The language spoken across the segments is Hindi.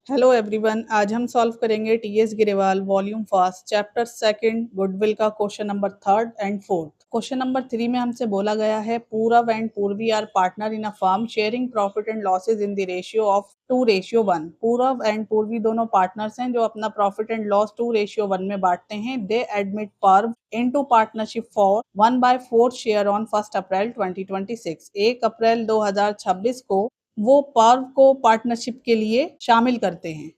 हेलो एवरीवन, आज हम सॉल्व करेंगे TS Grewal volume first chapter second goodwill का question number third and fourth. Question number 3 में हमसे बोला गया है Purav and Purvi are partner in a firm sharing profit and losses in the ratio of 2:1। Purav and Purvi दोनों पार्टनर्स हैं जो अपना प्रॉफिट एंड लॉस 2:1 में बांटते हैं। दे एडमिट पर्व into partnership for 1/4 share on 1 अप्रैल 2026। 1 अप्रैल 2026 को वो पर्व को पार्टनरशिप के लिए शामिल करते हैं।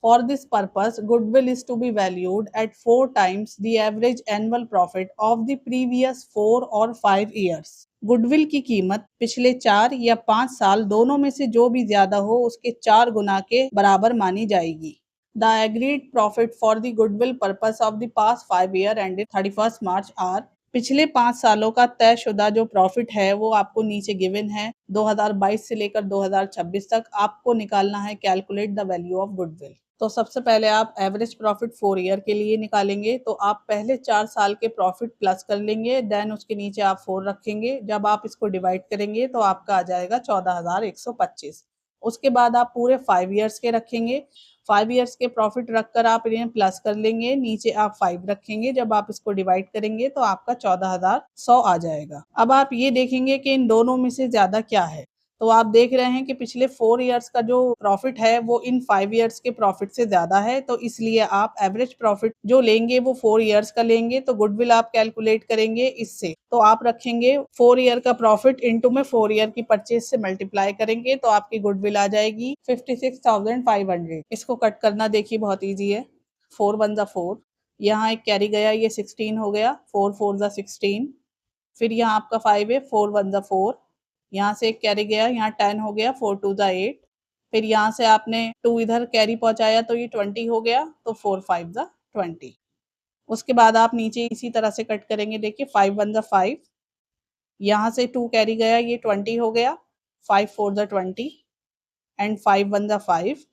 For this purpose goodwill is to be valued at 4 times the average annual profit of the previous 4 और 5 ईयर्स। गुडविल की कीमत पिछले 4 या 5 साल दोनों में से जो भी ज्यादा हो उसके 4 गुना के बराबर मानी जाएगी। The agreed profit for the goodwill purpose of the past 5 year ended 31 March are. पिछले 5 सालों का तयशुदा जो प्रॉफिट है वो आपको नीचे गिवन है। 2022 से लेकर 2026 तक आपको निकालना है calculate the value of goodwill. तो सबसे पहले आप एवरेज प्रॉफिट 4 ईयर के लिए निकालेंगे, तो आप पहले 4 साल के प्रॉफिट प्लस कर लेंगे, देन उसके नीचे आप 4 रखेंगे। जब आप इसको डिवाइड करेंगे तो आपका आ जाएगा 14,125। उसके बाद आप पूरे 5 ईयर्स के रखेंगे। 5 ईयर्स के प्रॉफिट रखकर आप इन्हें प्लस कर लेंगे, नीचे आप 5 रखेंगे। जब आप इसको डिवाइड करेंगे तो आपका 14,100 आ जाएगा। अब आप ये देखेंगे कि इन दोनों में से ज्यादा क्या है। तो आप देख रहे हैं कि पिछले 4 ईयर्स का जो प्रॉफिट है वो इन 5 ईयर्स के प्रॉफिट से ज्यादा है, तो इसलिए आप एवरेज प्रॉफिट जो लेंगे वो 4 ईयर्स का लेंगे। तो गुडविल आप कैलकुलेट करेंगे इससे, तो आप रखेंगे 4 ईयर का प्रॉफिट इनटू में 4 ईयर की परचेज से मल्टीप्लाई करेंगे तो आपकी गुडविल आ जाएगी 56,500। इसको कट करना देखिए बहुत ईजी है। 4 1 जा 4, यहाँ एक कैरी गया, ये 16 हो गया। 4 4 जा 16, फिर यहाँ आपका 5 है, 4 1 जा 4, यहाँ से एक कैरी गया, यहाँ 10 हो गया, 4 2 जा 8, फिर यहाँ से आपने 2 इधर कैरी पहुंचाया तो ये 20 हो गया, तो 4 5 जा 20। उसके बाद आप नीचे इसी तरह से कट करेंगे। देखिए 5 1 जा 5, यहाँ से 2 कैरी गया, ये 20 हो गया, 5 4 जा 20 एंड 5 1 जा 5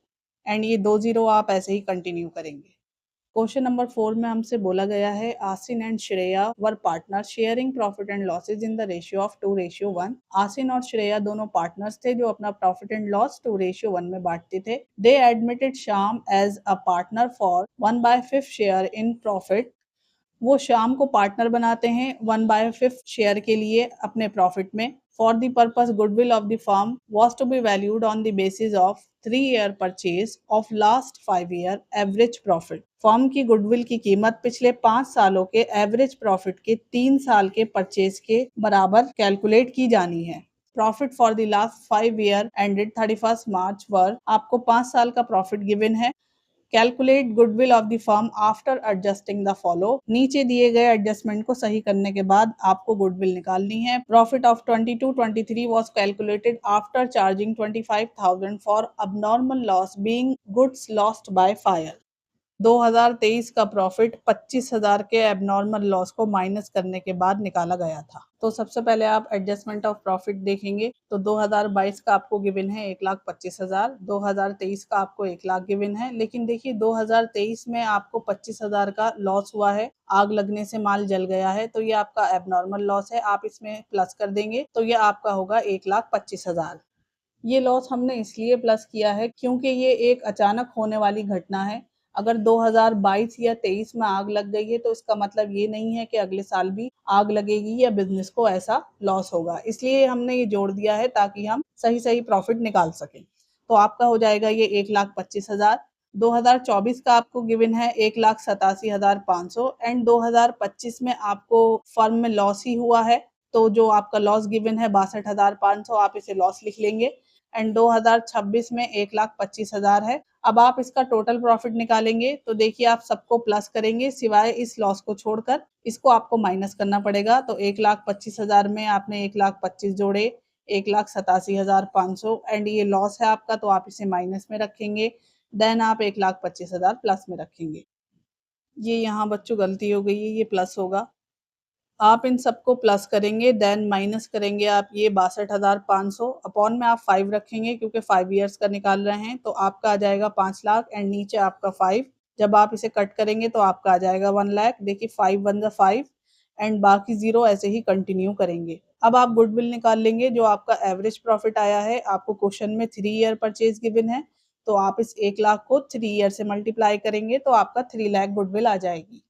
एंड ये 2 0 आप ऐसे ही कंटिन्यू करेंगे। क्वेश्चन नंबर 4 में हमसे बोला गया है Asin and Shreya were partner sharing profit and losses in the ratio of 2:1। Asin और श्रेया दोनों पार्टनर्स थे जो अपना प्रॉफिट एंड लॉस 2:1 में बांटते थे। They admitted Shyam as a partner for 1/5 share in profit. वो शाम को पार्टनर बनाते हैं 1/5 शेयर के लिए अपने प्रॉफिट में। For the purpose goodwill of the firm was to be valued on the basis of 3 year purchase of last 5 year average profit. Firm की गुडविल की कीमत पिछले 5 सालों के एवरेज प्रॉफिट के 3 साल के परचेज के बराबर कैलकुलेट की जानी है। Profit for the last 5 year ended 31 मार्च वर आपको 5 साल का प्रॉफिट गिवन है। Calculate goodwill of the firm after adjusting the follow. नीचे दिए गए एडजस्टमेंट को सही करने के बाद आपको गुडविल निकालनी है। Profit of 22-23 was calculated after charging 25,000 for abnormal loss being goods lost by fire. 2023 का प्रॉफिट 25,000 के एबनॉर्मल लॉस को माइनस करने के बाद निकाला गया था। तो सबसे पहले आप एडजस्टमेंट ऑफ प्रॉफिट देखेंगे तो 2022 का आपको गिवन है 1,25,000, 2023 का आपको 1 लाख गिवन है। लेकिन देखिए 2023 में आपको 25,000 का लॉस हुआ है, आग लगने से माल जल गया है, तो ये आपका एबनॉर्मल लॉस है। आप इसमें प्लस कर देंगे तो ये आपका होगा 1,25,000। ये लॉस हमने इसलिए प्लस किया है क्योंकि ये एक अचानक होने वाली घटना है। अगर 2022 या 23 में आग लग गई है तो इसका मतलब ये नहीं है कि अगले साल भी आग लगेगी या बिजनेस को ऐसा लॉस होगा। इसलिए हमने ये जोड़ दिया है ताकि हम सही सही प्रॉफिट निकाल सकें। तो आपका हो जाएगा ये 1,25,000। 2024 का आपको गिवन है 1,87,500 एंड 2025 में आपको फर्म में लॉस ही हुआ है, तो जो आपका लॉस गिवन है 62,500, आप इसे लॉस लिख लेंगे एंड 2026 में 1,25,000 है। अब आप इसका टोटल प्रॉफिट निकालेंगे तो देखिए आप सबको प्लस करेंगे सिवाय इस लॉस को छोड़कर, इसको आपको माइनस करना पड़ेगा। तो 1,25,000 में आपने 1,25,000 जोड़े, 1,87,500 एंड ये लॉस है आपका, तो आप इसे माइनस में रखेंगे। देन आप 1,25,000 प्लस में रखेंगे। ये यहाँ बच्चों गलती हो गई है, ये प्लस होगा। आप इन सबको प्लस करेंगे देन माइनस करेंगे आप ये 62,500, अपॉन में आप 5 रखेंगे क्योंकि 5 ईयर्स का निकाल रहे हैं, तो आपका आ जाएगा 5 लाख एंड नीचे आपका 5। जब आप इसे कट करेंगे तो आपका आ जाएगा 1 लाख। देखिए 5 1 जा 5 एंड बाकी 0 ऐसे ही कंटिन्यू करेंगे। अब आप गुडविल निकाल लेंगे जो आपका एवरेज प्रॉफिट आया है। आपको क्वेश्चन में 3 ईयर परचेज गिवन है तो आप इस 1 लाख को 3 ईयर से मल्टीप्लाई करेंगे तो आपका 3 लाख गुडविल आ जाएगी।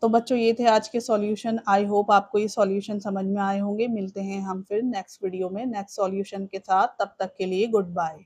तो बच्चों ये थे आज के सॉल्यूशन। आई होप आपको ये सॉल्यूशन समझ में आए होंगे। मिलते हैं हम फिर नेक्स्ट वीडियो में नेक्स्ट सॉल्यूशन के साथ। तब तक के लिए गुड बाय।